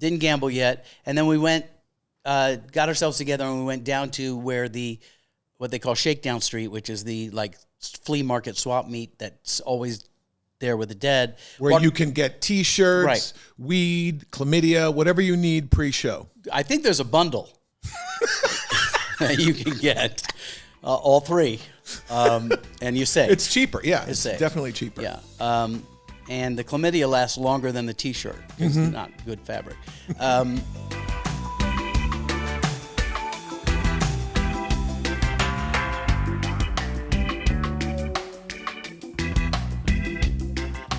didn't gamble yet. And then we went, got ourselves together, and we went down to where what they call Shakedown Street, which is the like flea market swap meet that's always there with the dead. Where you can get T-shirts, weed, chlamydia, whatever you need pre-show. I think there's a bundle that you can get, all three, and you save. It's cheaper, yeah. It's definitely cheaper. Yeah, and the chlamydia lasts longer than the T-shirt. It's not good fabric.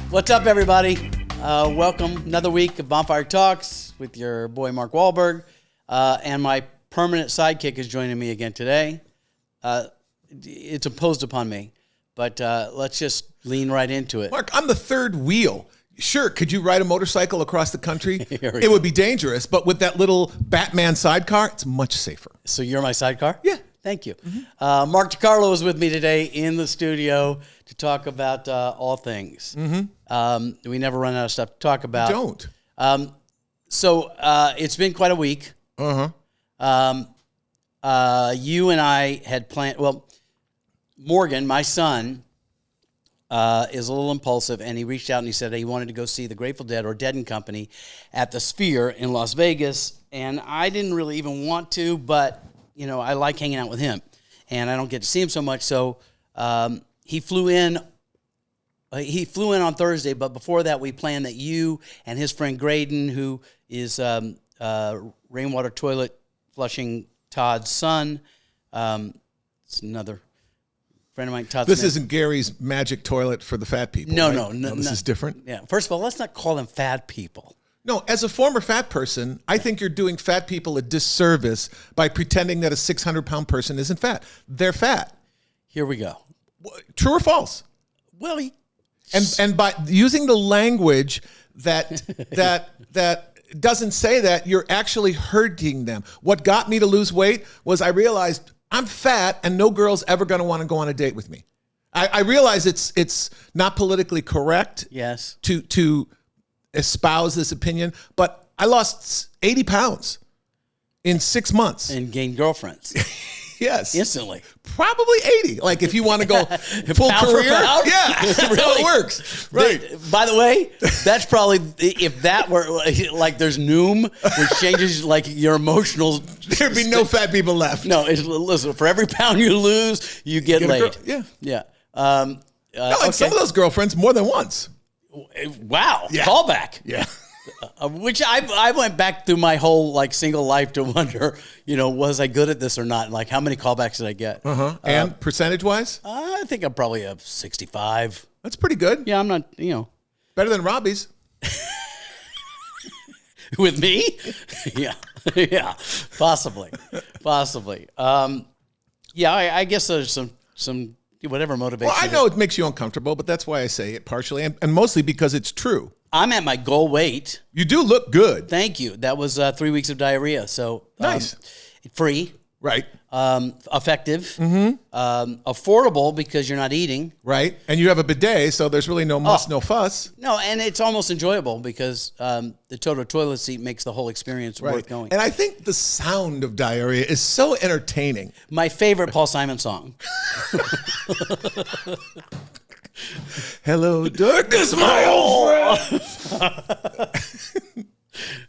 What's up, everybody? Welcome. Another week of Bonfire Talks with your boy, Mark Wahlberg. And my permanent sidekick is joining me again today. It's imposed upon me, but let's just lean right into it. Mark, I'm the third wheel. Sure, could you ride a motorcycle across the country? It would be dangerous, but with that little Batman sidecar, it's much safer. So you're my sidecar? Yeah. Thank you. Mark DeCarlo is with me today in the studio to talk about all things. We never run out of stuff to talk about. Don't. So it's been quite a week. You and I had planned, well, Morgan, my son, is a little impulsive, and he reached out and he said he wanted to go see the Grateful Dead or Dead and Company at the Sphere in Las Vegas. And I didn't really even want to, but you know, I like hanging out with him, and I don't get to see him so much. So he flew in. He flew in on Thursday, but before that, we planned that you and his friend Graydon, who is rainwater toilet flushing Todd's son, it's another friend of mine, Todd This Smith. isn't Gary's magic toilet for the fat people. No, right? no, This is different. Yeah. First of all, let's not call them fat people. No, as a former fat person, I think you're doing fat people a disservice by pretending that a 600-pound person isn't fat. They're fat. Here we go. True or false? Well, And by using the language that doesn't say that, you're actually hurting them. What got me to lose weight was I realized I'm fat and no girl's ever going to want to go on a date with me. I realize it's not politically correct. Yes. To espouse this opinion, but I lost 80 pounds in 6 months. And gained girlfriends. Yes. Instantly. Probably 80. Like if you want to go full Pound for career. pound? Yeah. That's how it works. Right. By the way, that's probably, if that were like there's Noom, which changes like your emotional. There'd be no fat people left. No, listen, for every pound you lose, you get laid. Yeah. Yeah. No, and some of those girlfriends more than once. Wow. Yeah. Callback. Yeah. Which I went back through my whole like single life to wonder, you know, was I good at this or not? Like how many callbacks did I get? And percentage wise? I think I'm probably a 65. That's pretty good. Yeah, I'm not, you know. Better than Robbie's. With me? Yeah. Yeah. Possibly. Yeah, I guess there's some whatever motivates. Well, I know it makes you uncomfortable, but that's why I say it partially and mostly because it's true. I'm at my goal weight. You do look good. Thank you. That was 3 weeks of diarrhea. So nice. Free. Right. Effective. Affordable because you're not eating. Right. And you have a bidet, so there's really no muss, no fuss. No, and it's almost enjoyable because the total toilet seat makes the whole experience worth going. And I think the sound of diarrhea is so entertaining. My favorite Paul Simon song. Hello, darkness, my old friend.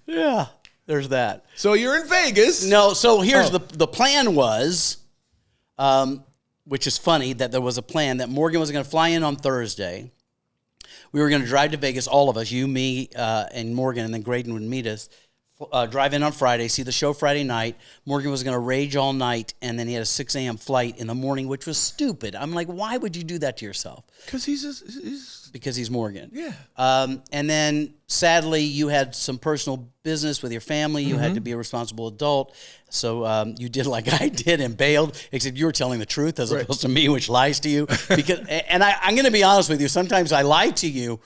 Yeah, there's that. So you're in Vegas. No, so here's the plan was, which is funny that there was a plan that Morgan was going to fly in on Thursday. We were going to drive to Vegas, all of us, you, me, and Morgan, and then Graydon would meet us. Drive in on Friday, see the show Friday night. Morgan was going to rage all night, and then he had a 6 a.m. flight in the morning, which was stupid. I'm like, why would you do that to yourself? Because he's Morgan. Yeah. And then, sadly, you had some personal business with your family. You had to be a responsible adult. So you did like I did and bailed, except you were telling the truth as opposed to me, which lies to you. Because, and I'm going to be honest with you. Sometimes I lie to you,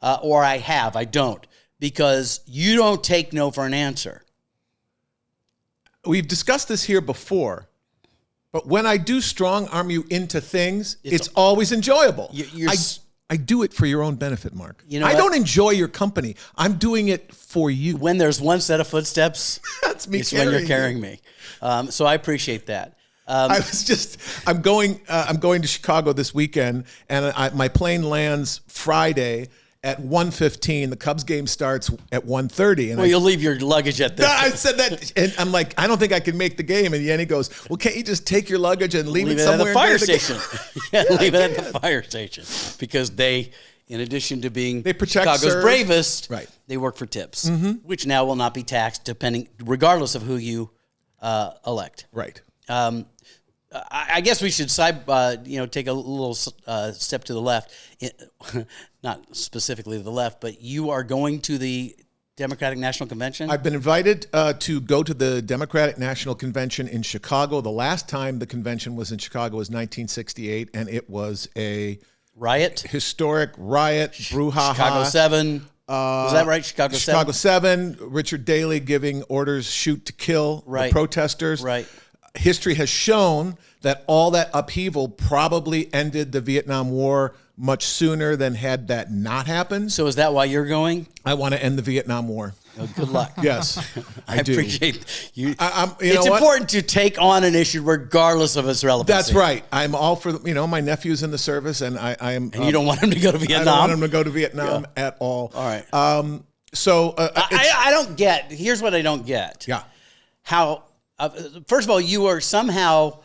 or I don't. Because you don't take no for an answer. We've discussed this here before, but when I do strong arm you into things, it's always enjoyable. I do it for your own benefit, Mark. You know I what? don't enjoy your company. I'm doing it for you. When there's one set of footsteps, That's me. it's when you're carrying me. So I appreciate that. I'm going to Chicago this weekend, and my plane lands Friday at 1:15. The Cubs game starts at 1:30. And Well, you'll leave your luggage at the... I said that, and I'm like, I don't think I can make the game. And Yanni goes, well, can't you just take your luggage and leave it somewhere at the fire near the game? station. Yeah, leave it at the fire station. Because they, in addition to being They protect, Chicago's serve. bravest, Right. they work for tips, which now will not be taxed regardless of who you elect. Right. I guess we should take a little step to the left, not specifically to the left, but you are going to the Democratic National Convention? I've been invited to go to the Democratic National Convention in Chicago. The last time the convention was in Chicago was 1968, and it was a riot, historic riot, brouhaha. Chicago 7. Was that right? Chicago 7? Chicago 7, Richard Daley giving orders, shoot to kill the protesters. Right. History has shown that all that upheaval probably ended the Vietnam War much sooner than had that not happened. So is that why you're going? I want to end the Vietnam War. Oh, good luck. Yes, I do. Appreciate you. It's important to take on an issue regardless of its relevancy. That's right. I'm all for, my nephew's in the service, and I am. And you don't want him to go to Vietnam? I don't want him to go to Vietnam at all. All right. I don't get, here's what I don't get. Yeah. How, first of all, you are somehow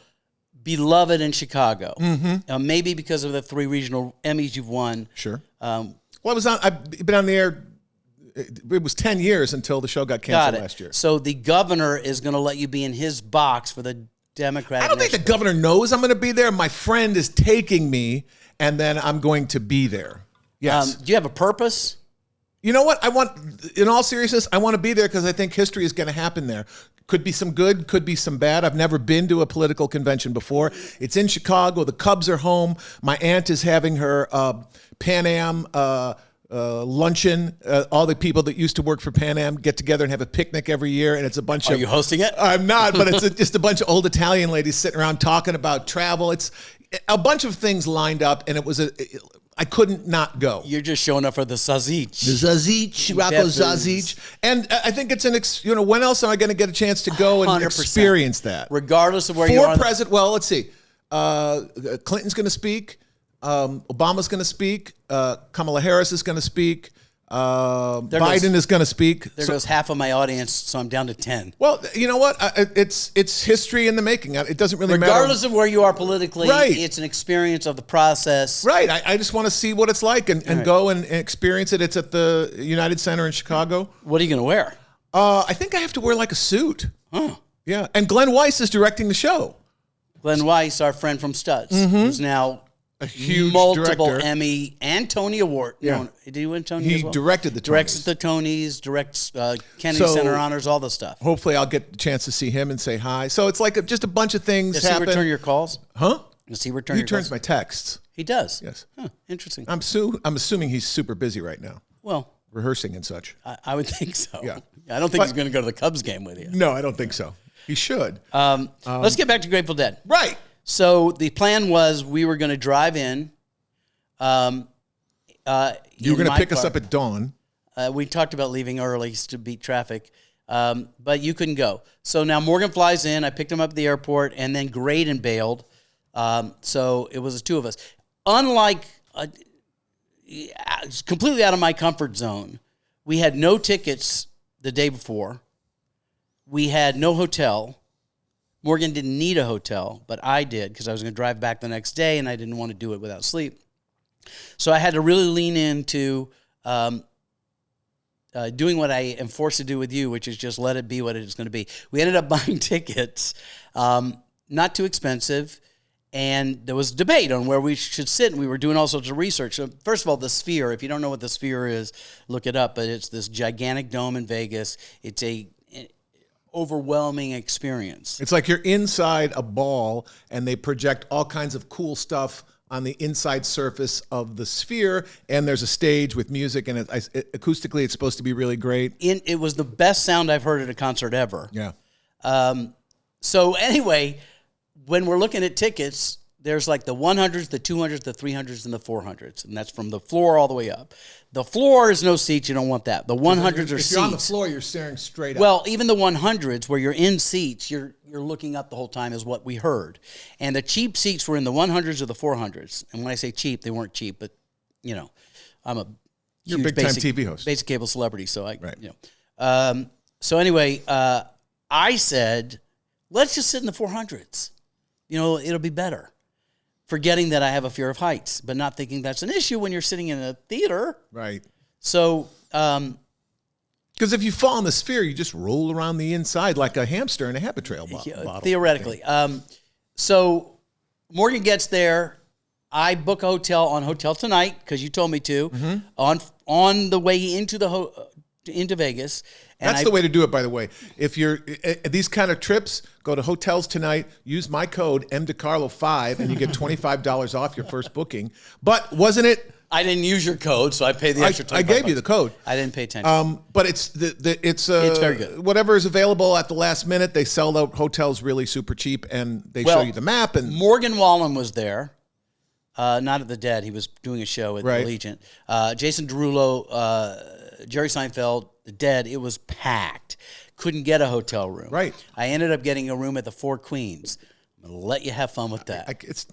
beloved in Chicago. Mm-hmm. Maybe because of the 3 regional Emmys you've won. Sure. I've been on the air. It was 10 years until the show got canceled last year. So the governor is going to let you be in his box for the Democratic. I don't think the governor knows I'm going to be there. My friend is taking me, and then I'm going to be there. Yes. Do you have a purpose? You know what? In all seriousness, I want to be there because I think history is going to happen there. Could be some good, could be some bad. I've never been to a political convention before. It's in Chicago. The Cubs are home. My aunt is having her Pan Am luncheon. All the people that used to work for Pan Am get together and have a picnic every year, and it's a bunch of... Are you hosting it? I'm not, but it's just a bunch of old Italian ladies sitting around talking about travel. It's a bunch of things lined up, and it was I couldn't not go. You're just showing up for the Zazic. The Zazic, Rocco Zazic. And I think it's when else am I going to get a chance to go and 100%. experience that? Regardless of where you are. Well, let's see. Clinton's going to speak. Obama's going to speak. Kamala Harris is going to speak. Biden is going to speak. There goes half of my audience, so I'm down to 10. Well, you know what? It's history in the making. It doesn't really matter. Regardless of where you are politically, right. It's an experience of the process. Right. I just want to see what it's like and go and experience it. It's at the United Center in Chicago. What are you going to wear? I think I have to wear like a suit. Huh. Yeah. And Glenn Weiss is directing the show. Glenn Weiss, our friend from Studs, who's now a huge multiple director. Emmy and Tony Award. Yeah. No, did he win Tony He as well? directed the Tonys. Directs the Tonys, directs Kennedy Center Honors, all the stuff. Hopefully I'll get the chance to see him and say hi. So it's like just a bunch of things Does happen. he return your calls? Huh? Does he return He your calls? returns my texts. He does? Yes. Huh, interesting. I'm assuming he's super busy right now. Well, rehearsing and such. I would think so. Yeah. I don't think he's going to go to the Cubs game with you. No, I don't think so. He should. Let's get back to Grateful Dead. Right. So the plan was we were going to drive in. You were going to pick us up at dawn. We talked about leaving early to beat traffic, but you couldn't go. So now Morgan flies in. I picked him up at the airport, and then Graydon bailed. So it was the 2 of us. Unlike, completely out of my comfort zone, we had no tickets the day before. We had no hotel. Morgan didn't need a hotel, but I did because I was going to drive back the next day, and I didn't want to do it without sleep. So I had to really lean into doing what I am forced to do with you, which is just let it be what it is going to be. We ended up buying tickets, not too expensive, and there was debate on where we should sit, and we were doing all sorts of research. So first of all, the Sphere, if you don't know what the Sphere is, look it up, but it's this gigantic dome in Vegas. It's a overwhelming experience. It's like you're inside a ball, and they project all kinds of cool stuff on the inside surface of the Sphere, and there's a stage with music, and acoustically it's supposed to be really great. It was the best sound I've heard at a concert ever. Yeah. So anyway, when we're looking at tickets, there's like the 100s, the 200s, the 300s, and the 400s, and that's from the floor all the way up. The floor is no seats. You don't want that. The 100s are seats. If you're on the floor, you're staring straight up. Well, even the 100s, where you're in seats, you're looking up the whole time, is what we heard. And the cheap seats were in the 100s or the 400s. And when I say cheap, they weren't cheap, but I'm a you're a big time TV host, basic cable celebrity. So right. So anyway, I said, let's just sit in the 400s. It'll be better. Forgetting that I have a fear of heights, but not thinking that's an issue when you're sitting in a theater. Right. So, because if you fall in the sphere, you just roll around the inside like a hamster in a Happy Trail bottle. Theoretically. So Morgan gets there. I book a hotel on Hotel Tonight because you told me to on the way into Vegas. And That's the way to do it, by the way. If you're these kind of trips, go to Hotels Tonight, use my code MDeCarlo5, and you get $25 off your first booking. But wasn't it? I didn't use your code, so I paid the extra $25. I gave you the code. I didn't pay attention. But it's it's very good. Whatever is available at the last minute. They sell the hotels really super cheap, and they show you the map. And Morgan Wallen was there. Not at the Dead. He was doing a show at the Allegiant. Jason Derulo, Jerry Seinfeld, the Dead. It was packed. Couldn't get a hotel room. Right. I ended up getting a room at the Four Queens. I'm gonna let you have fun with that. It's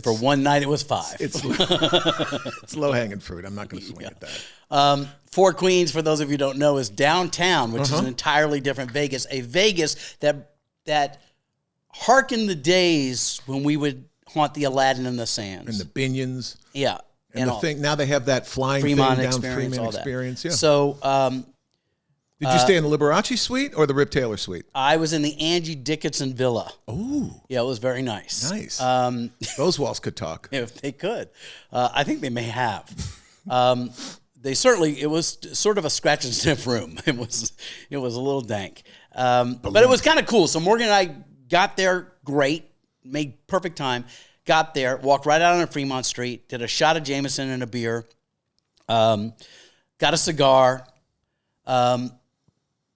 for one night. It was $5. It's low hanging fruit. I'm not going to swing at that. Four Queens, for those of you who don't know, is downtown, which is an entirely different Vegas. A Vegas that harkened the days when we would haunt the Aladdin in the Sands and the Binions. Yeah. And the thing now they have that flying Fremont thing down experience, Fremont all experience. That. Yeah. So did you stay in the Liberace suite or the Rip Taylor suite? I was in the Angie Dickinson Villa. Oh. Yeah, it was very nice. Nice. Those walls could talk. If they could. I think they may have. It was sort of a scratch and sniff room. It was a little dank. But it was kind of cool. So Morgan and I got there great, made perfect time, got there, walked right out on Fremont Street, did a shot of Jameson and a beer, got a cigar,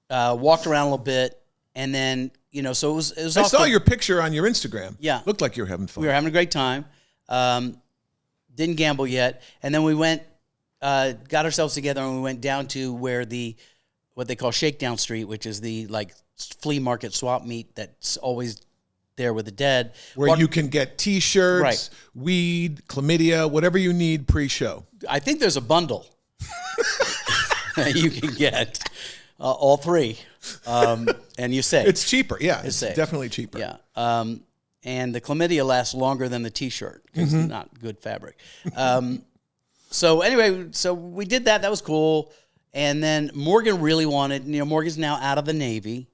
walked around a little bit, and then, so it was I saw your picture on your Instagram. Yeah. Looked like you were having fun. We were having a great time. Didn't gamble yet. And then we went, got ourselves together, and we went down to where what they call Shakedown Street, which is the flea market swap meet that's always there with the Dead. Where you can get T-shirts, weed, chlamydia, whatever you need pre-show. I think there's a bundle that you can get. All three, and you say it's cheaper. Yeah, it's definitely cheaper. Yeah, and the chlamydia lasts longer than the T-shirt because it's not good fabric. So anyway, so we did that. That was cool. And then Morgan really wanted. Morgan's now out of the Navy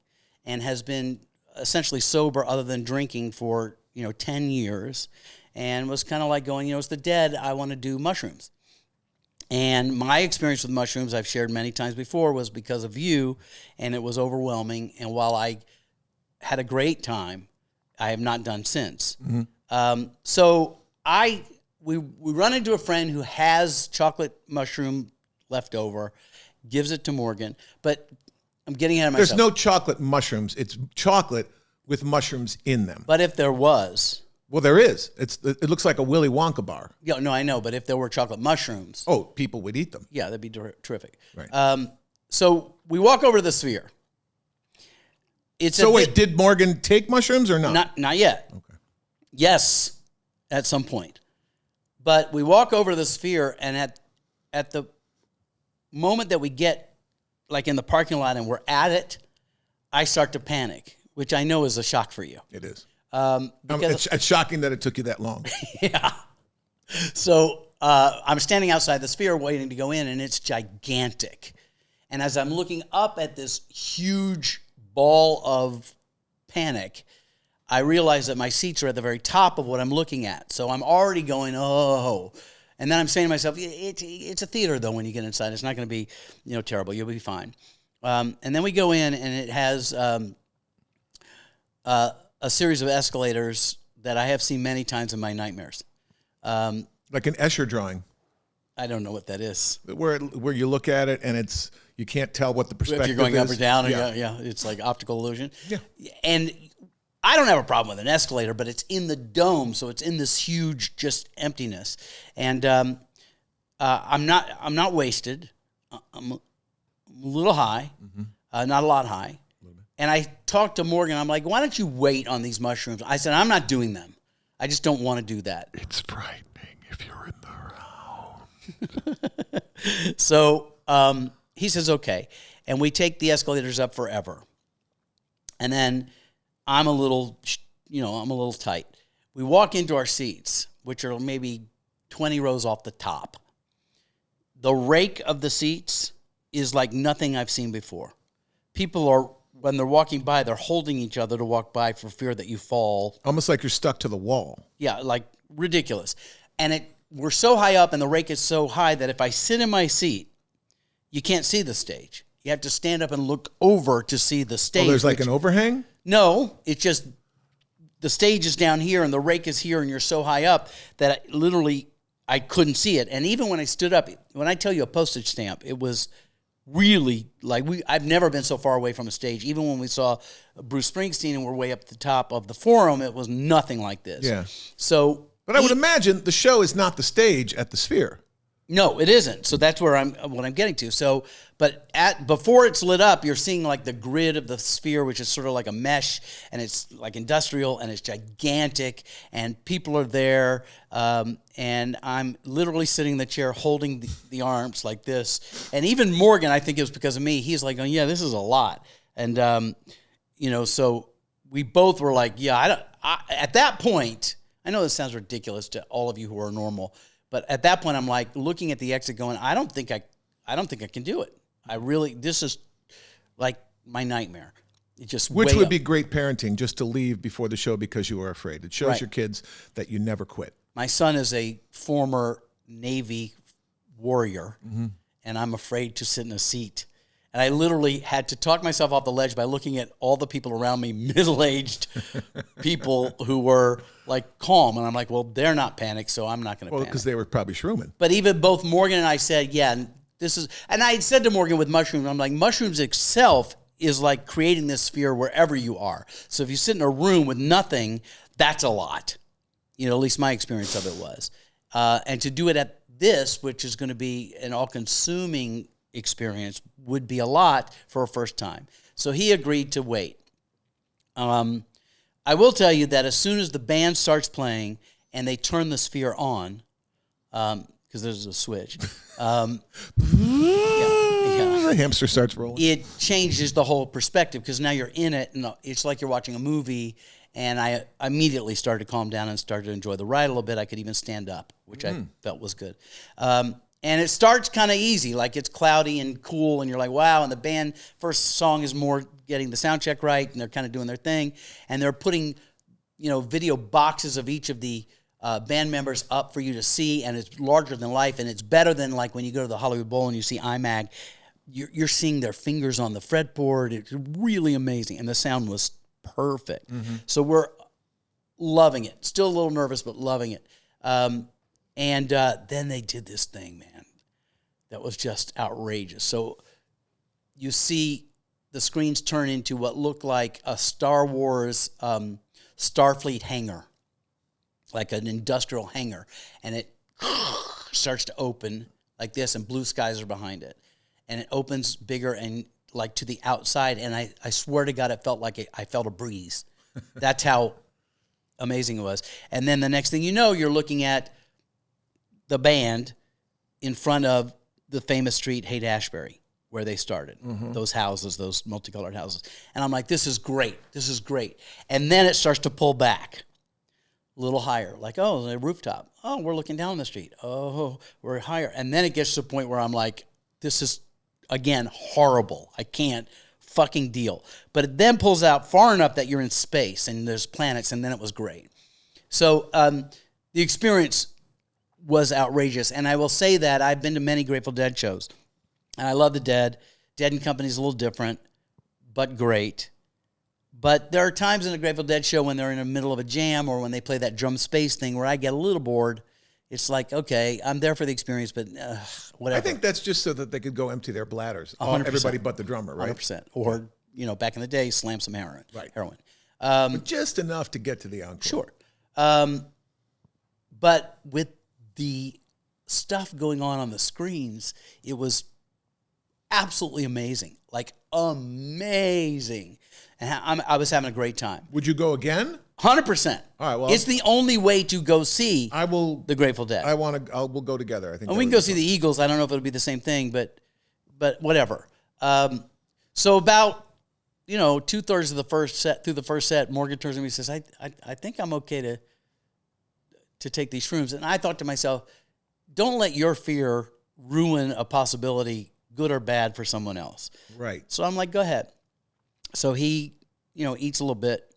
and has been essentially sober, other than drinking, for 10 years, and was kind of like going, it's the Dead. I want to do mushrooms. And my experience with mushrooms, I've shared many times before, was because of you, and it was overwhelming. And while I had a great time, I have not done since. So we run into a friend who has chocolate mushroom left over, gives it to Morgan, but I'm getting ahead of myself. There's no chocolate mushrooms. It's chocolate with mushrooms in them. But if there was... Well, there is. It looks like a Willy Wonka bar. Yeah, no, I know. But if there were chocolate mushrooms... Oh, people would eat them. Yeah, that'd be terrific. Right. So we walk over to the Sphere. Did Morgan take mushrooms or not? Not yet. Okay. Yes, at some point. But we walk over to the Sphere, and at the moment that we get, in the parking lot and we're at it, I start to panic, which I know is a shock for you. It is. Because it's shocking that it took you that long. Yeah. So I'm standing outside the Sphere waiting to go in, and it's gigantic. And as I'm looking up at this huge ball of panic, I realize that my seats are at the very top of what I'm looking at. So I'm already going, oh. And then I'm saying to myself, it's a theater, though, when you get inside. It's not going to be terrible. You'll be fine. And then we go in, and it has a series of escalators that I have seen many times in my nightmares. Like an Escher drawing. I don't know what that is. Where you look at it and you can't tell what the perspective is. If you're going up or down, yeah, it's like optical illusion. Yeah. And I don't have a problem with an escalator, but it's in the dome, so it's in this huge just emptiness. And I'm not wasted. I'm a little high, not a lot high. And I talked to Morgan. I'm like, why don't you wait on these mushrooms? I said, I'm not doing them. I just don't want to do that. It's frightening if you're in the round. So he says, okay. And we take the escalators up forever. And then I'm a little tight. We walk into our seats, which are maybe 20 rows off the top. The rake of the seats is like nothing I've seen before. People are, when they're walking by, they're holding each other to walk by for fear that you fall. Almost like you're stuck to the wall. Yeah, like ridiculous. And we're so high up and the rake is so high that if I sit in my seat, you can't see the stage. You have to stand up and look over to see the stage. Oh, there's like an overhang? No, it's just the stage is down here and the rake is here and you're so high up that I couldn't see it. And even when I stood up, when I tell you a postage stamp, it was really like I've never been so far away from a stage. Even when we saw Bruce Springsteen and we're way up at the top of the Forum, it was nothing like this. Yeah. So, but I would imagine the show is not the stage at the Sphere. No, it isn't. So that's what I'm getting to. So, but before it's lit up, you're seeing like the grid of the Sphere, which is sort of like a mesh, and it's like industrial, and it's gigantic, and people are there, and I'm literally sitting in the chair holding the arms like this. And even Morgan, I think it was because of me, he's like, oh, yeah, this is a lot. And, so we both were like, yeah, at that point, I know this sounds ridiculous to all of you who are normal, but at that point, I'm like looking at the exit going, I don't think I can do it. This is like my nightmare. It just Which would be great parenting, just to leave before the show because you were afraid. It shows your kids that you never quit. My son is a former Navy warrior, and I'm afraid to sit in a seat. And I literally had to talk myself off the ledge by looking at all the people around me, middle-aged people who were like calm. And I'm like, well, they're not panicked, so I'm not going to panic. Well, because they were probably shrooming. But even both Morgan and I said, yeah, and I had said to Morgan with mushrooms, I'm like, mushrooms itself is like creating this sphere wherever you are. So if you sit in a room with nothing, that's a lot. At least my experience of it was. And to do it at this, which is going to be an all-consuming experience, would be a lot for a first time. So he agreed to wait. I will tell you that as soon as the band starts playing and they turn the sphere on, because there's a switch, the hamster starts rolling. It changes the whole perspective because now you're in it, and it's like you're watching a movie. And I immediately started to calm down and started to enjoy the ride a little bit. I could even stand up, which I felt was good. And it starts kind of easy, like it's cloudy and cool, and you're like, wow. And the band, first song is more getting the sound check right, and they're kind of doing their thing. And they're putting, video boxes of each of the band members up for you to see, and it's larger than life, and it's better than like when you go to the Hollywood Bowl and you see IMAG. You're seeing their fingers on the fretboard. It's really amazing, and the sound was perfect. So we're loving it. Still a little nervous, but loving it. And then they did this thing, man, that was just outrageous. So you see the screens turn into what looked like a Star Wars Starfleet hangar, like an industrial hangar. And it starts to open like this, and blue skies are behind it. And it opens bigger and like to the outside. And I swear to God, it felt like I felt a breeze. That's how amazing it was. And then the next thing you know, you're looking at the band in front of the famous street, Haight-Ashbury, where they started. Those houses, those multicolored houses. And I'm like, this is great. This is great. And then it starts to pull back a little higher. Like, oh, the rooftop. Oh, we're looking down the street. Oh, we're higher. And then it gets to the point where I'm like, this is, again, horrible. I can't fucking deal. But it then pulls out far enough that you're in space and there's planets, and then it was great. So the experience was outrageous. And I will say that I've been to many Grateful Dead shows, and I love the Dead. Dead and Company's a little different, but great. But there are times in a Grateful Dead show when they're in the middle of a jam or when they play that drum space thing where I get a little bored. It's like, okay, I'm there for the experience, but whatever. I think that's just so that they could go empty their bladders. 100%. Everybody but the drummer, right? 100%. Or, back in the day, slam some heroin. Right. Heroin. But just enough to get to the encore. Sure. But with the stuff going on the screens, it was absolutely amazing. Like, amazing. And I was having a great time. Would you go again? 100%. All right, well, it's the only way to go see the Grateful Dead. We'll go together. I think. And we can go see the Eagles. I don't know if it'll be the same thing, but whatever. So about, 2/3 of the first set, through the first set, Morgan turns to me and says, I think I'm okay to take these shrooms. And I thought to myself, don't let your fear ruin a possibility, good or bad, for someone else. Right. So I'm like, go ahead. So he, eats a little bit,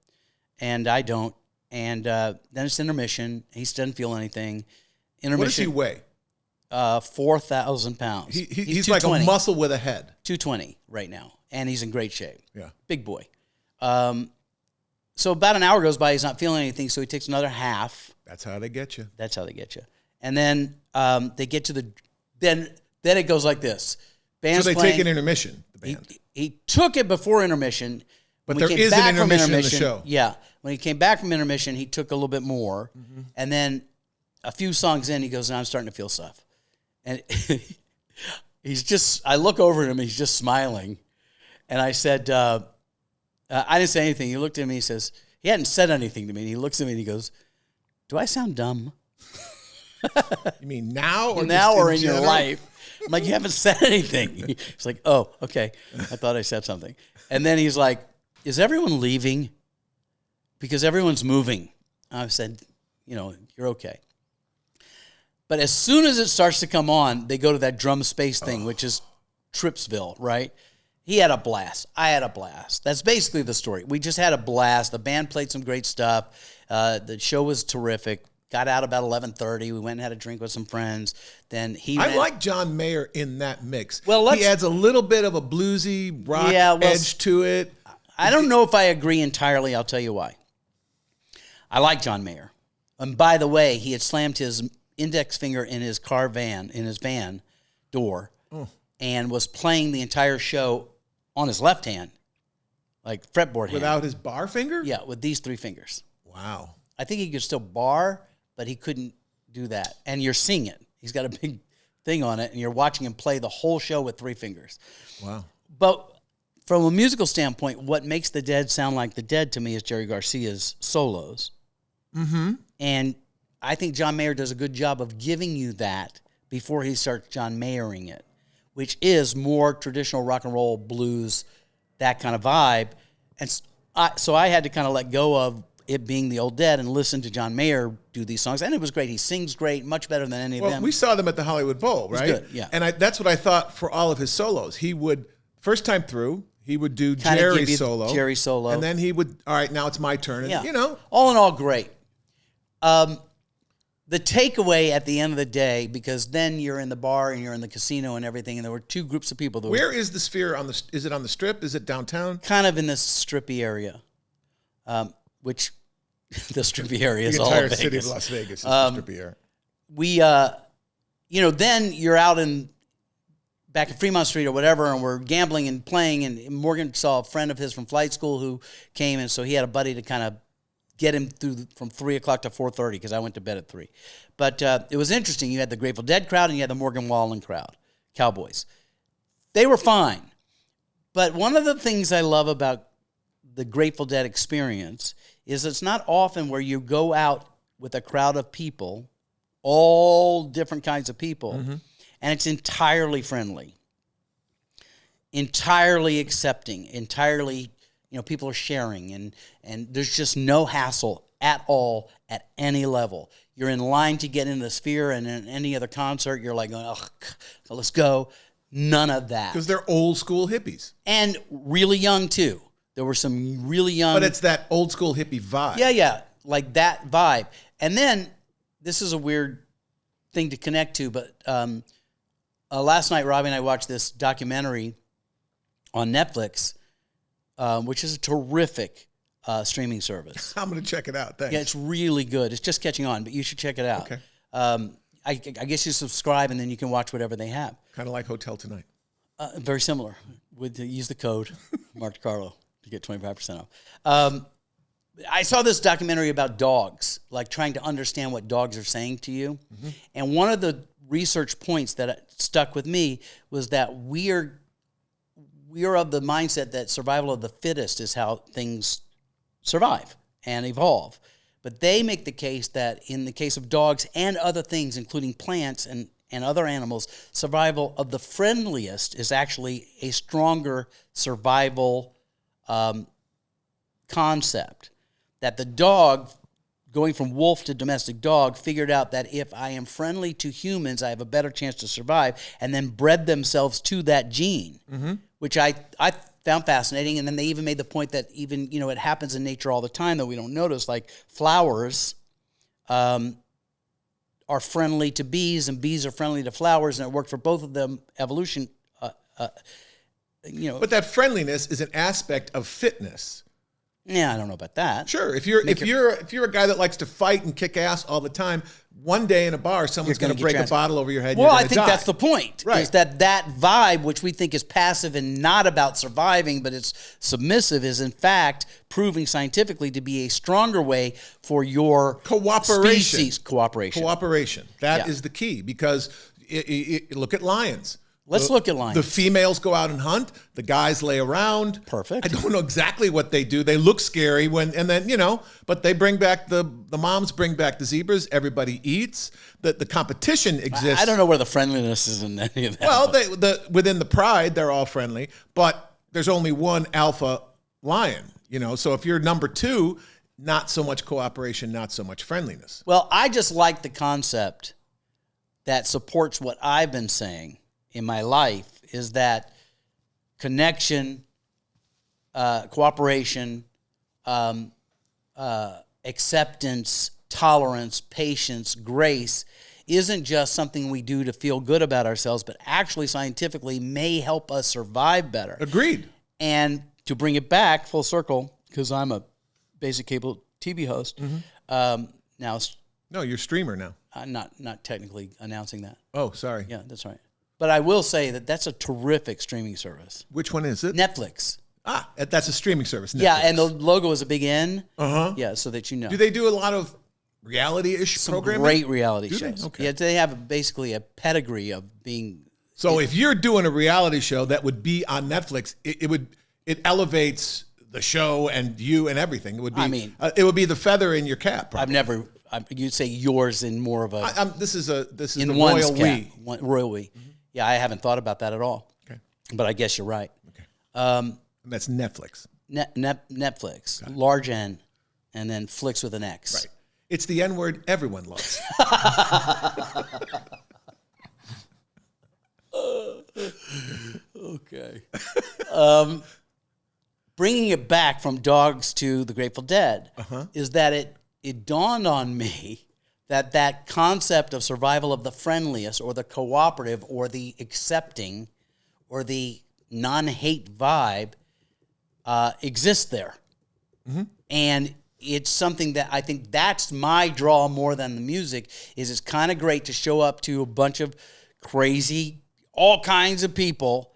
and I don't. And then it's intermission. He doesn't feel anything. Intermission. What does he weigh? 4,000 pounds. He's like a muscle with a head. 220 right now, and he's in great shape. Yeah. Big boy. So about an hour goes by, he's not feeling anything, so he takes another half. That's how they get you. And then they get to then it goes like this. Band's so they playing. take an intermission, the band. He took it before intermission. But there is an intermission in the show. Yeah. When he came back from intermission, he took a little bit more. Mm-hmm. And then a few songs in, he goes, now I'm starting to feel stuff. And I look over at him, he's just smiling. And I said, I didn't say anything. He looked at me, he says, he hadn't said anything to me. And he looks at me and he goes, do I sound dumb? You mean now or in your life? I'm like, you haven't said anything. He's like, oh, okay. I thought I said something. And then he's like, is everyone leaving? Because everyone's moving. I said, you're okay. But as soon as it starts to come on, they go to that drum space thing, which is Tripsville, right? He had a blast. I had a blast. That's basically the story. We just had a blast. The band played some great stuff. The show was terrific. Got out about 11:30. We went and had a drink with some friends. Then I like John Mayer in that mix. Well, he adds a little bit of a bluesy rock edge to it. I don't know if I agree entirely. I'll tell you why. I like John Mayer. And by the way, he had slammed his index finger in his van door, and was playing the entire show on his left hand, like fretboard hand. Without his bar finger? Yeah, with these three fingers. Wow. I think he could still bar, but he couldn't do that. And you're seeing it. He's got a big thing on it, and you're watching him play the whole show with three fingers. Wow. But from a musical standpoint, what makes the Dead sound like the Dead to me is Jerry Garcia's solos. Mm-hmm. And I think John Mayer does a good job of giving you that before he starts John Mayering it, which is more traditional rock and roll, blues, that kind of vibe. And so I had to kind of let go of it being the old Dead and listen to John Mayer do these songs. And it was great. He sings great, much better than any of them. Well, we saw them at the Hollywood Bowl, right? Good, yeah. And that's what I thought for all of his solos. He would, first time through, he would do Jerry's solo. Jerry's solo. And then he would, all right, now it's my turn. And, all in all, great. The takeaway at the end of the day, because then you're in the bar and you're in the casino and everything, and there were two groups of people. Where is the Sphere is it on the Strip? Is it downtown? Kind of in this strippy area, which the strippy area is all the of entire Vegas. city of Las Vegas is the strippy area. We, then you're out back in Fremont Street or whatever, and we're gambling and playing, and Morgan saw a friend of his from flight school who came, and so he had a buddy to kind of get him through from 3 o'clock to 4:30 because I went to bed at 3. But it was interesting. You had the Grateful Dead crowd and you had the Morgan Wallen crowd, Cowboys. They were fine. But one of the things I love about the Grateful Dead experience is it's not often where you go out with a crowd of people, all different kinds of people, and it's entirely friendly, entirely accepting, entirely... people are sharing, and there's just no hassle at all at any level. You're in line to get into the Sphere, and in any other concert, you're like, ugh, let's go. None of that. Because they're old school hippies. And really young, too. There were some really young... But it's that old school hippie vibe. Yeah, like that vibe. And then, this is a weird thing to connect to, but last night, Robbie and I watched this documentary on Netflix, which is a terrific streaming service. I'm going to check it out. Thanks. Yeah, it's really good. It's just catching on, but you should check it out. Okay. I guess you subscribe, and then you can watch whatever they have. Kind of like Hotel Tonight. Very similar. Use the code, Mark DeCarlo, to get 25% off. I saw this documentary about dogs, like trying to understand what dogs are saying to you. And one of the research points that stuck with me was that we are of the mindset that survival of the fittest is how things survive and evolve. But they make the case that in the case of dogs and other things, including plants and other animals, survival of the friendliest is actually a stronger survival concept. That the dog, going from wolf to domestic dog, figured out that if I am friendly to humans, I have a better chance to survive, and then bred themselves to that gene, which I found fascinating. And then they even made the point that even, it happens in nature all the time that we don't notice, like flowers are friendly to bees, and bees are friendly to flowers, and it worked for both of them, evolution. But that friendliness is an aspect of fitness. Yeah, I don't know about that. Sure, if you're a guy that likes to fight and kick ass all the time, one day in a bar, someone's going to break a bottle over your head. Well, I think that's the point. Right. Is that vibe, which we think is passive and not about surviving, but it's submissive, is in fact proving scientifically to be a stronger way for your cooperation. Species. Cooperation. That is the key, because look at lions. Let's look at lions. The females go out and hunt. The guys lay around. Perfect. I don't know exactly what they do. They look scary but they bring back the moms bring back the zebras. Everybody eats. The competition exists. I don't know where the friendliness is in any of that. Well, within the pride, they're all friendly, but there's only one alpha lion. So if you're number 2, not so much cooperation, not so much friendliness. Well, I just like the concept that supports what I've been saying in my life, is that connection, cooperation, acceptance, tolerance, patience, grace isn't just something we do to feel good about ourselves, but actually scientifically may help us survive better. Agreed. And to bring it back full circle, because I'm a basic cable TV host, now no, you're a streamer now. I'm not technically announcing that. Oh, sorry. Yeah, that's right. But I will say that that's a terrific streaming service. Which one is it? Netflix. Ah, that's a streaming service. Netflix. Yeah, and the logo is a big N. Uh-huh. Yeah, so that you know. Do they do a lot of reality-ish programming? Great reality Do shows. They? Okay. Yeah, they have basically a pedigree of being... So if you're doing a reality show that would be on Netflix, it elevates the show and you and everything. It would be. It would be the feather in your cap. Probably. You'd say yours in more of a... This is the royal we. Royal we. Mm-hmm. Yeah, I haven't thought about that at all. Okay. But I guess you're right. Okay. And that's Netflix. Netflix. Large N, and then flicks with an X. Right. It's the N word everyone loves. Okay. Bringing it back from dogs to the Grateful Dead is that it dawned on me that concept of survival of the friendliest or the cooperative or the accepting or the non-hate vibe exists there. Mm-hmm. And it's something that I think that's my draw more than the music, is it's kind of great to show up to a bunch of crazy, all kinds of people,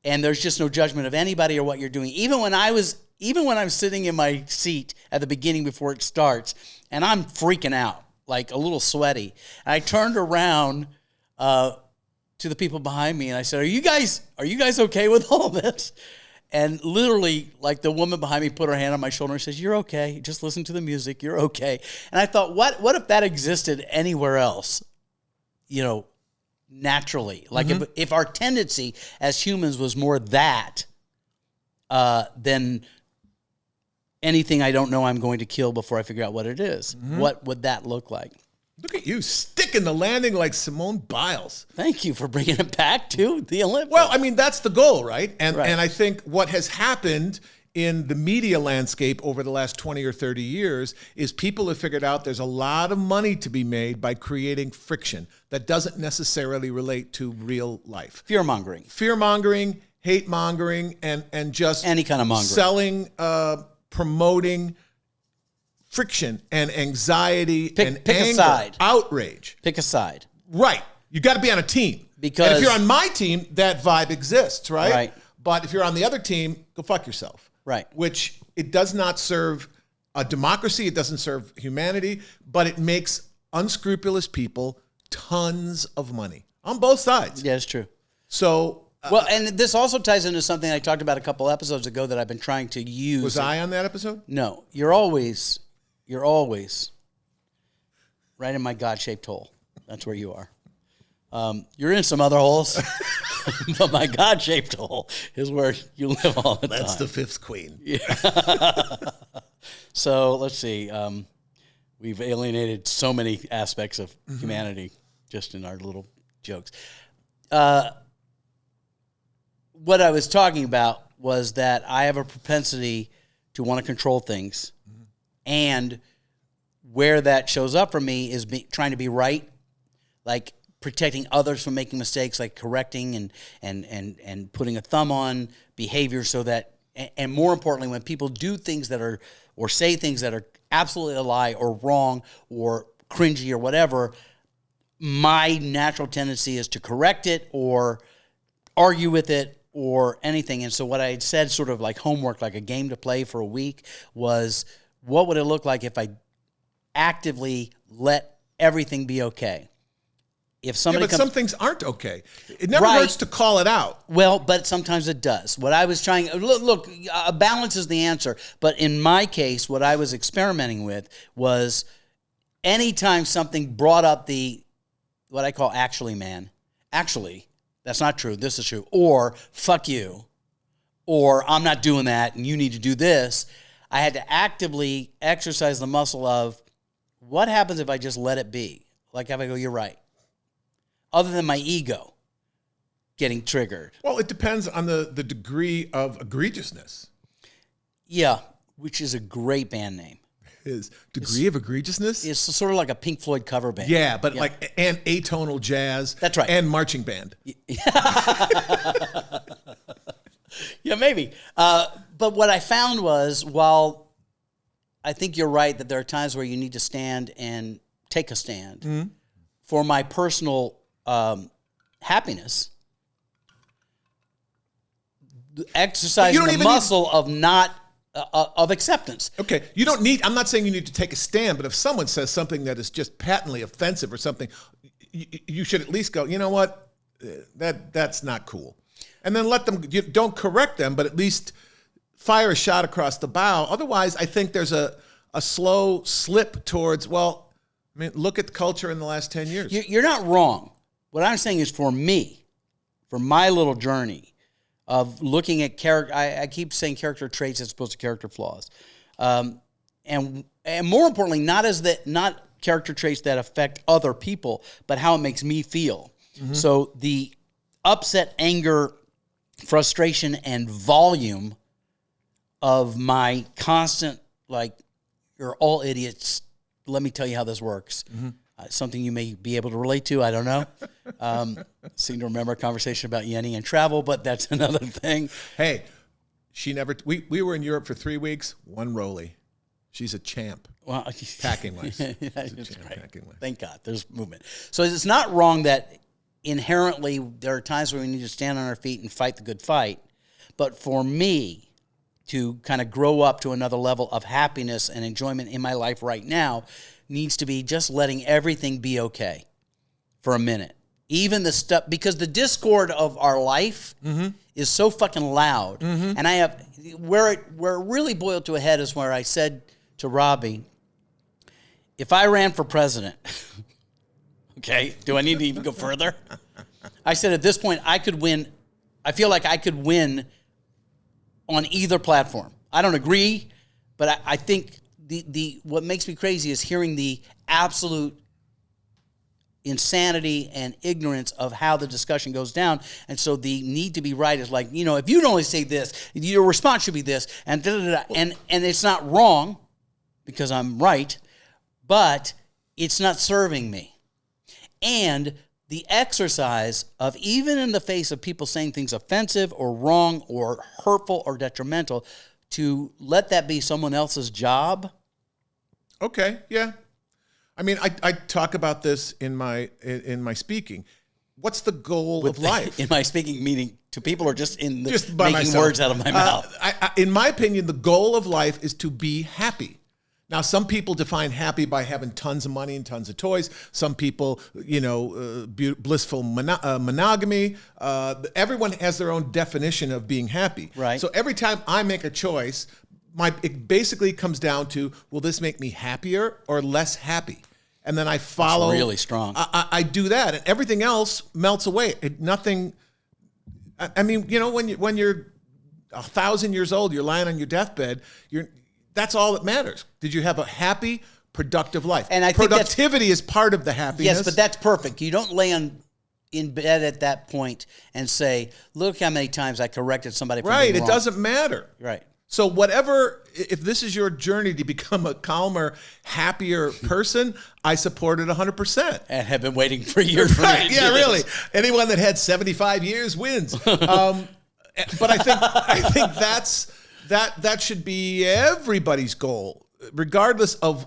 and there's just no judgment of anybody or what you're doing. Even when I'm sitting in my seat at the beginning before it starts, and I'm freaking out, like a little sweaty. And I turned around to the people behind me and I said, Are you guys okay with all this? And literally, like, the woman behind me put her hand on my shoulder and says, You're okay. Just listen to the music. You're okay. And I thought, what if that existed anywhere else? Naturally. Like if our tendency as humans was more that than anything I don't know I'm going to kill before I figure out what it is. Mm-hmm. What would that look like? Look at you sticking the landing like Simone Biles. Thank you for bringing it back to the Olympics. Well, I mean, that's the goal, right? And I think what has happened in the media landscape over the last 20 or 30 years is people have figured out there's a lot of money to be made by creating friction that doesn't necessarily relate to real life. Fear-mongering, hate-mongering, and just any kind of mongering. Selling, promoting friction and anxiety and anger, outrage. Pick a side. Right. You got to be on a team. Because and if you're on my team, that vibe exists, right? Right. But if you're on the other team, go fuck yourself. Right. Which it does not serve a democracy. It doesn't serve humanity, but it makes unscrupulous people tons of money on both sides. Yeah, it's true. So, well, and this also ties into something I talked about a couple episodes ago that I've been trying to use. was I on that episode? No, you're always right in my God-shaped hole. That's where you are. You're in some other holes, but my God-shaped hole is where you live all the time. That's the fifth queen. Yeah. So let's see. We've alienated so many aspects of humanity just in our little jokes. What I was talking about was that I have a propensity to want to control things, and where that shows up for me is trying to be right, like protecting others from making mistakes, like correcting and putting a thumb on behavior so that, and more importantly, when people do things that are, or say things that are absolutely a lie or wrong or cringy or whatever, my natural tendency is to correct it or argue with it or anything. And so what I had said, sort of like homework, like a game to play for a week, was what would it look like if I actively let everything be okay? If somebody but some things aren't okay. It never hurts to call it out. Well, but sometimes it does. What I was trying, look, a balance is the answer. But in my case, what I was experimenting with was anytime something brought up what I call actually, man, actually, that's not true, this is true, or fuck you, or I'm not doing that and you need to do this, I had to actively exercise the muscle of what happens if I just let it be? Like if I go, you're right. Other than my ego getting triggered. Well, it depends on the degree of egregiousness. Yeah, which is a great band name. His degree of egregiousness? It's sort of like a Pink Floyd cover band. Yeah, but like, and atonal jazz. That's right. And marching band. Yeah, maybe. But what I found was, while I think you're right that there are times where you need to stand and take a stand, for my personal happiness, exercising the muscle of not of acceptance. Okay, you don't need, I'm not saying you need to take a stand, but if someone says something that is just patently offensive or something, you should at least go, you know what, that's not cool. And then let them, you don't correct them, but at least fire a shot across the bow. Otherwise, I think there's a slow slip towards, well, I mean, look at the culture in the last 10 years. You're not wrong. What I'm saying is, for me, for my little journey of looking at character, I keep saying character traits as opposed to character flaws, and more importantly, not character traits that affect other people, but how it makes me feel. So the upset, anger, frustration, and volume of my constant, like, you're all idiots, let me tell you how this works. Something you may be able to relate to, I don't know. Seem to remember a conversation about Yenny and travel, but that's another thing. Hey, we were in Europe for 3 weeks, one Rolly. She's a champ. Well, packing-wise. That's great. Thank God, there's movement. So it's not wrong that inherently there are times where we need to stand on our feet and fight the good fight. But for me to kind of grow up to another level of happiness and enjoyment in my life right now needs to be just letting everything be okay for a minute. Even the stuff, because the discord of our life is so fucking loud. And I have, where it really boiled to a head is where I said to Robbie, if I ran for president, okay, do I need to even go further? I said at this point, I could win. I feel like I could win on either platform. I don't agree, but I think what makes me crazy is hearing the absolute insanity and ignorance of how the discussion goes down. And so the need to be right is like, if you'd only say this, your response should be this, and and it's not wrong because I'm right, but it's not serving me. And the exercise of, even in the face of people saying things offensive or wrong or hurtful or detrimental, to let that be someone else's job. Okay, yeah. I mean, I talk about this in my speaking. What's the goal of life? In my speaking, meaning to people, or just in just by making myself. Words out of my mouth? In my opinion, the goal of life is to be happy. Now, some people define happy by having tons of money and tons of toys. Some people, blissful monogamy. Everyone has their own definition of being happy. Right. So every time I make a choice, it basically comes down to, will this make me happier or less happy? And then I follow. That's really strong. I do that, and everything else melts away. Nothing. I mean, when you're 1,000 years old, you're lying on your deathbed. That's all that matters. Did you have a happy, productive life? And I think productivity is part of the happiness. Yes, but that's perfect. You don't lay in bed at that point and say, "Look how many times I corrected somebody." For right. being wrong. It doesn't matter. Right. So if this is your journey to become a calmer, happier person, I support it 100%. And have been waiting for years. For Right? me to Yeah, do really. this. Anyone that had 75 years wins. But I think that should be everybody's goal, regardless of.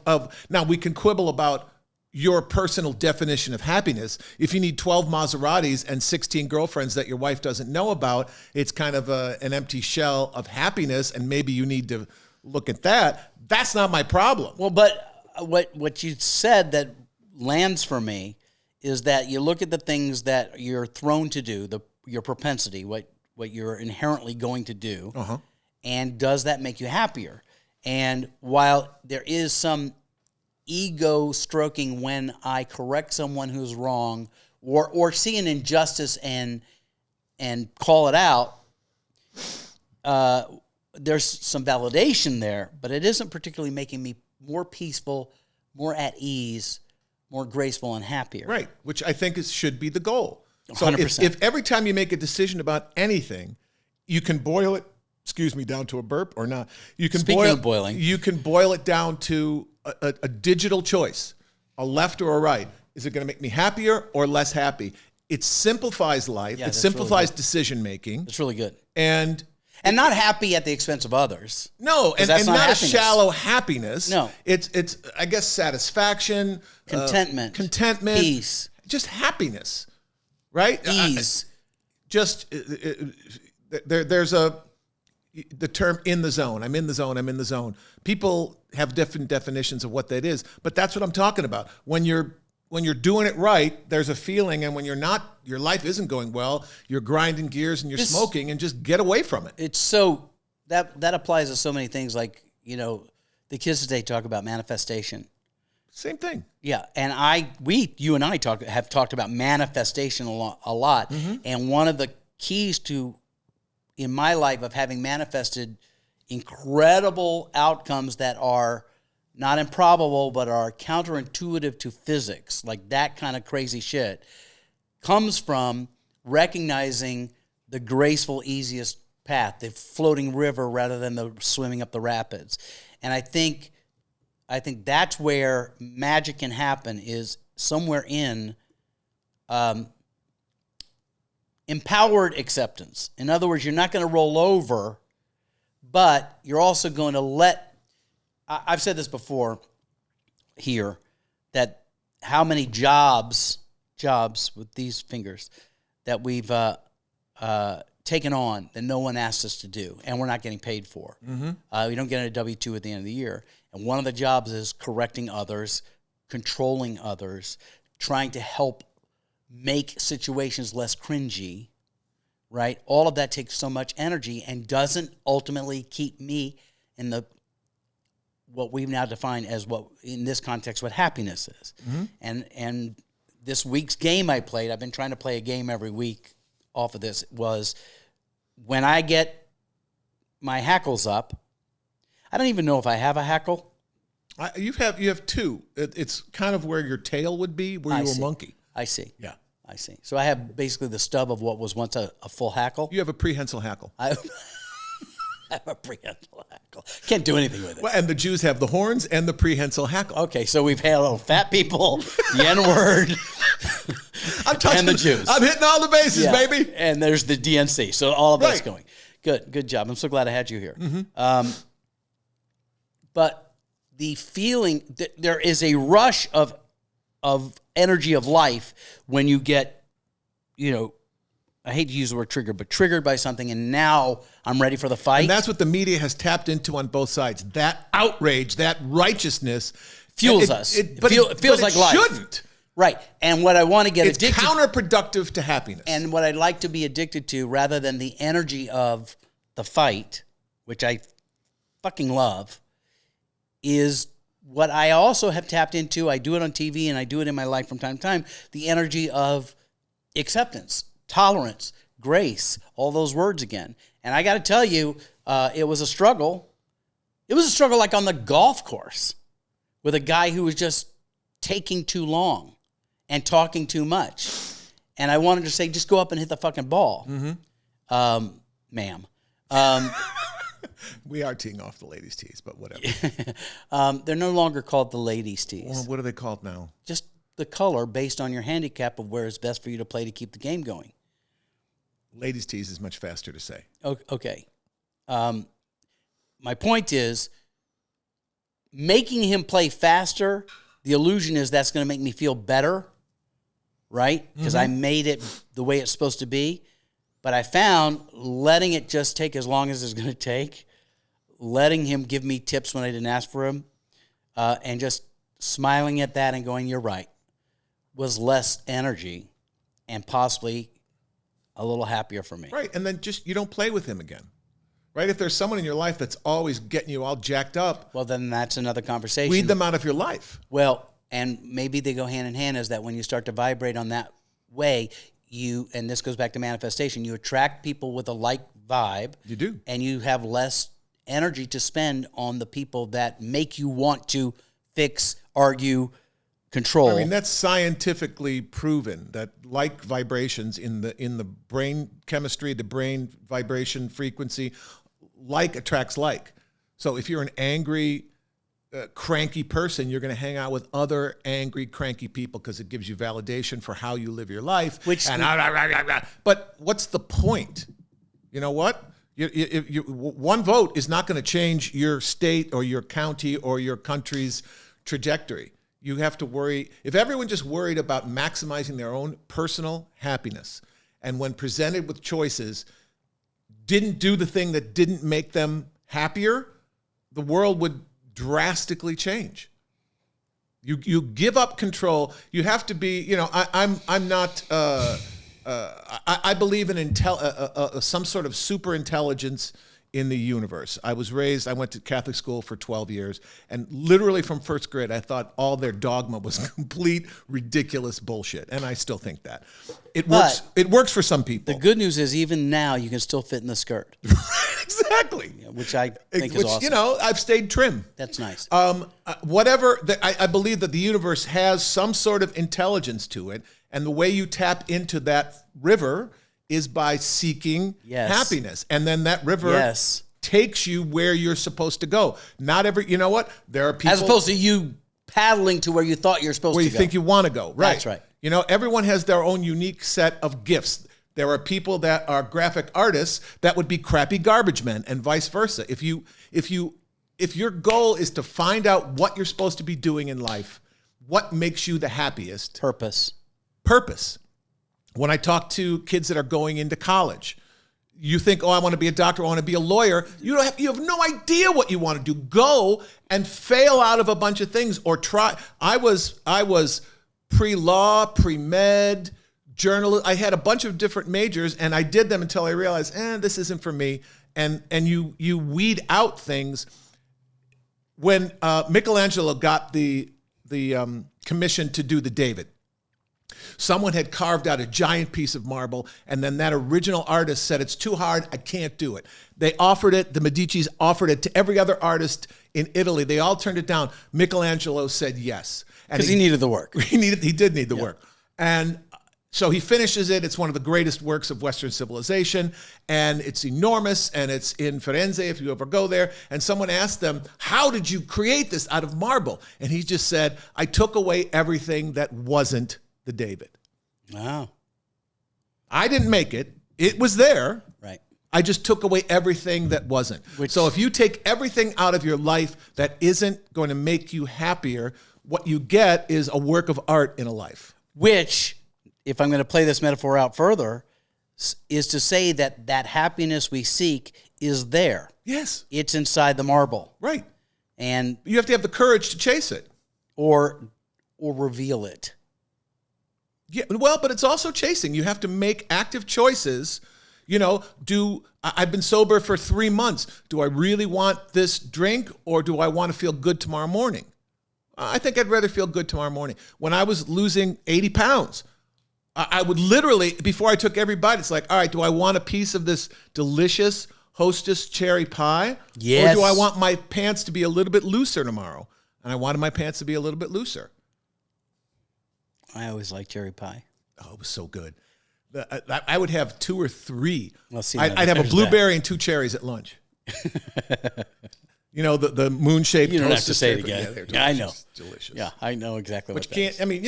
Now we can quibble about your personal definition of happiness. If you need 12 Maseratis and 16 girlfriends that your wife doesn't know about, it's kind of an empty shell of happiness, and maybe you need to look at that. That's not my problem. Well, but what you said that lands for me is that you look at the things that you're thrown to do, your propensity, what you're inherently going to do, and does that make you happier? And while there is some ego stroking when I correct someone who's wrong or see an injustice and call it out, there's some validation there, but it isn't particularly making me more peaceful, more at ease, more graceful and happier. Right, which I think should be the goal. So 100%. if every time you make a decision about anything, you can boil it, down to a burp or not. You can Speaking of boiling. You can boil it down to a digital choice, a left or a right. Is it going to make me happier or less happy? It simplifies life. Yeah, it simplifies decision making. It's really good. And not happy at the expense of others. no, and that's not not a happiness. shallow happiness. No. It's I guess satisfaction, Contentment. peace, just happiness, right? Ease. There's the term in the zone. I'm in the zone. I'm in the zone. People have different definitions of what that is, but that's what I'm talking about. When you're doing it right, there's a feeling, and when you're not, your life isn't going well, you're grinding gears and you're smoking, and just get away from it. It's so that applies to so many things, like, the kids today talk about manifestation. Same thing. Yeah, and you and I have talked about manifestation a lot. Mm-hmm. And one of the keys in my life of having manifested incredible outcomes that are not improbable but are counterintuitive to physics, like that kind of crazy shit, comes from recognizing the graceful, easiest path, the floating river rather than the swimming up the rapids. And I think that's where magic can happen, is somewhere in empowered acceptance. In other words, you're not going to roll over, but you're also going to I've said this before here, that how many jobs with these fingers that we've taken on that no one asked us to do, and we're not getting paid for. We don't get a W-2 at the end of the year. And one of the jobs is correcting others, controlling others, trying to help make situations less cringy, right? All of that takes so much energy and doesn't ultimately keep me in what we've now defined as what, in this context, what happiness is. And this week's game I played, I've been trying to play a game every week off of this, was when I get my hackles up, I don't even know if I have a hackle. You have two. It's kind of where your tail would be, where you're a monkey. I see. Yeah. I see. So I have basically the stub of what was once a full hackle. You have a prehensile hackle. I have a prehensile hackle. Can't do anything with it. Well, and the Jews have the horns and the prehensile hackle. Okay, so we've had fat people, the N-word, and the Jews. I'm hitting all the bases, baby. And there's the DNC. So all of that's Right. going. Good job. I'm so glad I had you here. Mm-hmm. But the feeling that there is a rush of energy of life when you get, I hate to use the word trigger, but triggered by something, and now I'm ready for the fight. And that's what the media has tapped into on both sides. That outrage, that righteousness fuels us. It feels like life. Shouldn't. Right. And what I want to get It's addicted counterproductive to happiness. and what I'd like to be addicted to, rather than the energy of the fight, which I fucking love, is what I also have tapped into. I do it on TV and I do it in my life from time to time. The energy of acceptance, tolerance, grace, all those words again. And I got to tell you, it was a struggle. It was a struggle like on the golf course with a guy who was just taking too long and talking too much. And I wanted to say, just go up and hit the fucking ball. Ma'am. We are teeing off the ladies' tees, but whatever. They're no longer called the ladies' tees. Well, what are they called now? Just the color based on your handicap of where it's best for you to play to keep the game going. Ladies' tees is much faster to say. Okay. My point is, making him play faster, the illusion is that's going to make me feel better, right? Because I made it the way it's supposed to be. But I found letting it just take as long as it's going to take, letting him give me tips when I didn't ask for him, and just smiling at that and going, you're right, was less energy and possibly a little happier for me. Right, and then just you don't play with him again. Right? If there's someone in your life that's always getting you all jacked up, Well, then that's another conversation. weed them out of your life. Well, and maybe they go hand in hand, is that when you start to vibrate on that way, you, and this goes back to manifestation, you attract people with a like vibe. You do. And you have less energy to spend on the people that make you want to fix, argue, control. I mean, that's scientifically proven that like vibrations in the brain chemistry, the brain vibration frequency, like attracts like. So if you're an angry, cranky person, you're going to hang out with other angry, cranky people because it gives you validation for how you live your life. But what's the point? You know what? One vote is not going to change your state or your county or your country's trajectory. You have to worry. If everyone just worried about maximizing their own personal happiness, and when presented with choices, didn't do the thing that didn't make them happier, the world would drastically change. You give up control. You have to be. You know, I'm not. I believe in some sort of super intelligence in the universe. I went to Catholic school for 12 years, and literally from first grade, I thought all their dogma was complete, ridiculous bullshit. And I still think that. It works for some people. The good news is, even now, you can still fit in the skirt. Exactly. Which I think is awesome. You know, I've stayed trim. That's nice. I believe that the universe has some sort of intelligence to it, and the way you tap into that river is by seeking happiness. And then that river takes you where you're supposed to go. You know what? There are people. As opposed to you paddling to where you thought you're supposed to go. Where you think you want to go. Right. That's right. You know, everyone has their own unique set of gifts. There are people that are graphic artists that would be crappy garbage men, and vice versa. If your goal is to find out what you're supposed to be doing in life, what makes you the happiest? Purpose. When I talk to kids that are going into college, you think, oh, I want to be a doctor, I want to be a lawyer. You have no idea what you want to do. Go and fail out of a bunch of things, or try. I was pre-law, pre-med, journalist. I had a bunch of different majors, and I did them until I realized, this isn't for me. And you weed out things. When Michelangelo got the commission to do the David, someone had carved out a giant piece of marble, and then that original artist said, it's too hard, I can't do it. They offered it, the Medicis offered it to every other artist in Italy. They all turned it down. Michelangelo said yes. Because he needed the work. He did need the work. And so he finishes it. It's one of the greatest works of Western civilization, and it's enormous, and it's in Firenze if you ever go there. And someone asked them, how did you create this out of marble? And he just said, I took away everything that wasn't the David. Wow. I didn't make it. It was there. Right. I just took away everything that wasn't. So if you take everything out of your life that isn't going to make you happier, what you get is a work of art in a life. Which, if I'm going to play this metaphor out further, is to say that that happiness we seek is there. Yes. It's inside the marble. Right. And you have to have the courage to chase it. Or reveal it. Yeah, well, but it's also chasing. You have to make active choices. I've been sober for 3 months. Do I really want this drink, or do I want to feel good tomorrow morning? I think I'd rather feel good tomorrow morning. When I was losing 80 pounds, I would literally, before I took every bite, it's like, all right, do I want a piece of this delicious Hostess cherry pie? Yes. Or do I want my pants to be a little bit looser tomorrow? And I wanted my pants to be a little bit looser. I always liked cherry pie. Oh, it was so good. I would have 2 or 3. Well, see, I'd have a blueberry and 2 cherries at lunch. The moon-shaped. You don't have to say it cherry. again. Yeah, Yeah, I know. Delicious. Yeah, I know exactly But what you can't. I mean,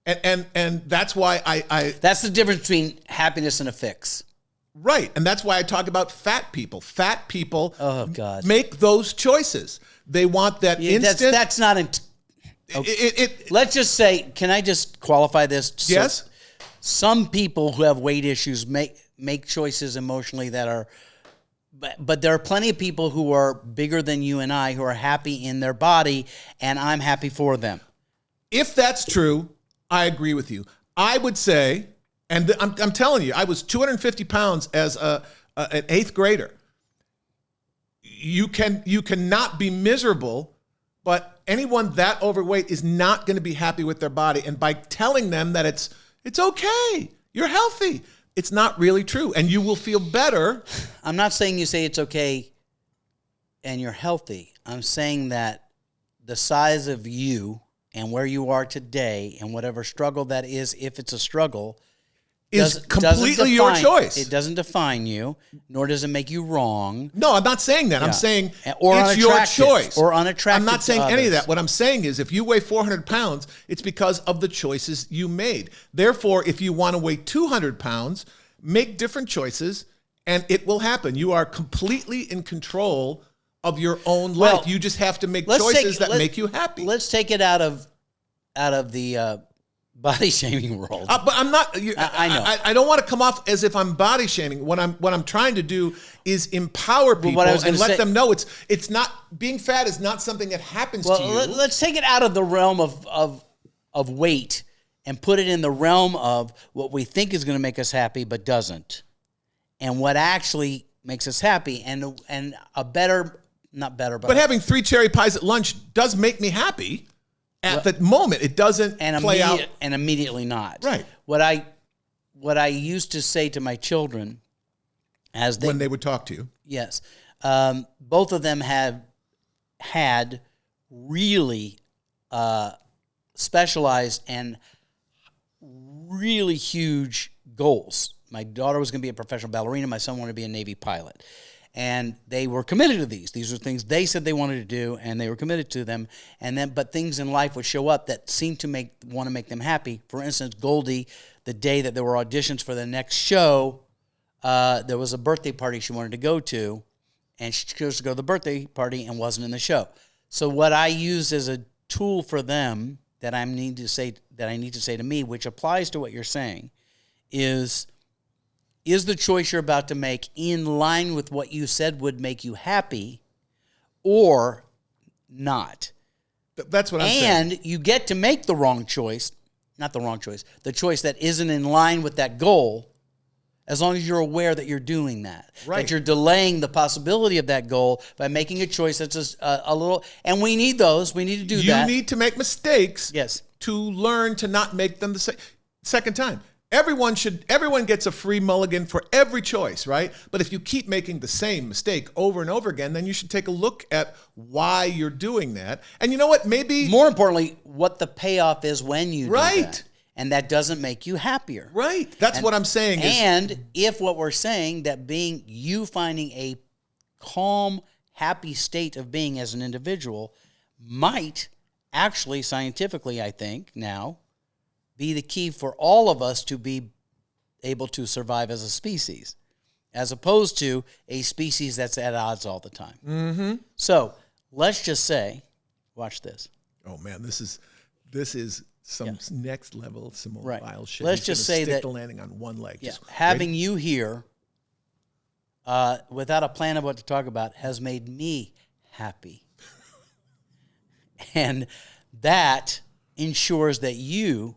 and that's why I. That's the difference between happiness and a fix. Right, and that's why I talk about fat people. Fat people. Oh God. Make those choices. They want that instant. That's not. Let's just say. Can I just qualify this? Yes. Some people who have weight issues make choices emotionally that are, but there are plenty of people who are bigger than you and I who are happy in their body, and I'm happy for them. If that's true, I agree with you. I would say, and I'm telling you, I was 250 pounds as an 8th grader. You cannot be miserable, but anyone that overweight is not going to be happy with their body. And by telling them that it's okay, you're healthy, it's not really true, and you will feel better. I'm not saying you say it's okay and you're healthy. I'm saying that the size of you and where you are today and whatever struggle that is, if it's a struggle, is completely your choice. It doesn't define you, nor does it make you wrong. No, I'm not saying that. Yeah. I'm saying or it's your choice. Or unattractive. I'm not saying any of that. What I'm saying is if you weigh 400 pounds, it's because of the choices you made. Therefore, if you want to weigh 200 pounds, make different choices, and it will happen. You are completely in control of your own life. You just have to make choices that make you happy. Let's take it out of the body shaming world. But I'm not. I know. I don't want to come off as if I'm body shaming. What I'm trying to do is empower people and let them know it's not, being fat is not something that happens to you. Let's take it out of the realm of weight and put it in the realm of what we think is going to make us happy but doesn't, and what actually makes us happy, and a better, not better, but having 3 cherry pies at lunch does make me happy. At the moment, it doesn't play out. And immediately not. Right. What I used to say to my children when they would talk to you. Yes. Both of them have had really specialized and really huge goals. My daughter was going to be a professional ballerina. My son wanted to be a Navy pilot. And they were committed to these. These were things they said they wanted to do, and they were committed to them. But things in life would show up that seemed to want to make them happy. For instance, Goldie, the day that there were auditions for the next show, there was a birthday party she wanted to go to, and she chose to go to the birthday party and wasn't in the show. So what I use as a tool for them that I need to say to me, which applies to what you're saying, is the choice you're about to make in line with what you said would make you happy or not? That's what I'm saying. And you get to make the wrong choice, not the wrong choice, the choice that isn't in line with that goal, as long as you're aware that you're doing that. Right. That you're delaying the possibility of that goal by making a choice that's just a little, and we need those. We need to do that. You need to make mistakes yes, to learn to not make them the second time. Everyone gets a free mulligan for every choice, right? But if you keep making the same mistake over and over again, then you should take a look at why you're doing that. And you know what? Maybe more importantly, what the payoff is when you do right. that. And that doesn't make you happier. Right. That's what I'm saying. And if what we're saying, that being you finding a calm, happy state of being as an individual might actually scientifically, I think now, be the key for all of us to be able to survive as a species, as opposed to a species that's at odds all the time. Mm-hmm. So let's just say, watch this. Oh man, this is some next level, some more Right. vile shit. Let's He's just gonna say stick that- the landing on one leg. Yeah. Just Having you here without a plan of what to talk about has made me happy. And that ensures that you,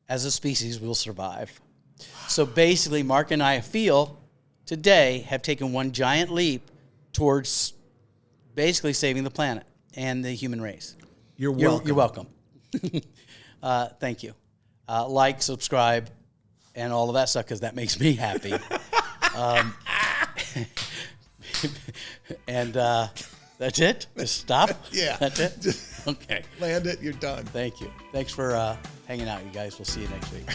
as a species, will survive. So basically, Mark and I feel today have taken one giant leap towards basically saving the planet and the human race. You're welcome. You're welcome. Thank you. Like, subscribe, and all of that stuff, because that makes me happy. And that's it? Just stop? Yeah. That's it? Okay. Land it, you're done. Thank you. Thanks for hanging out, you guys. We'll see you next week.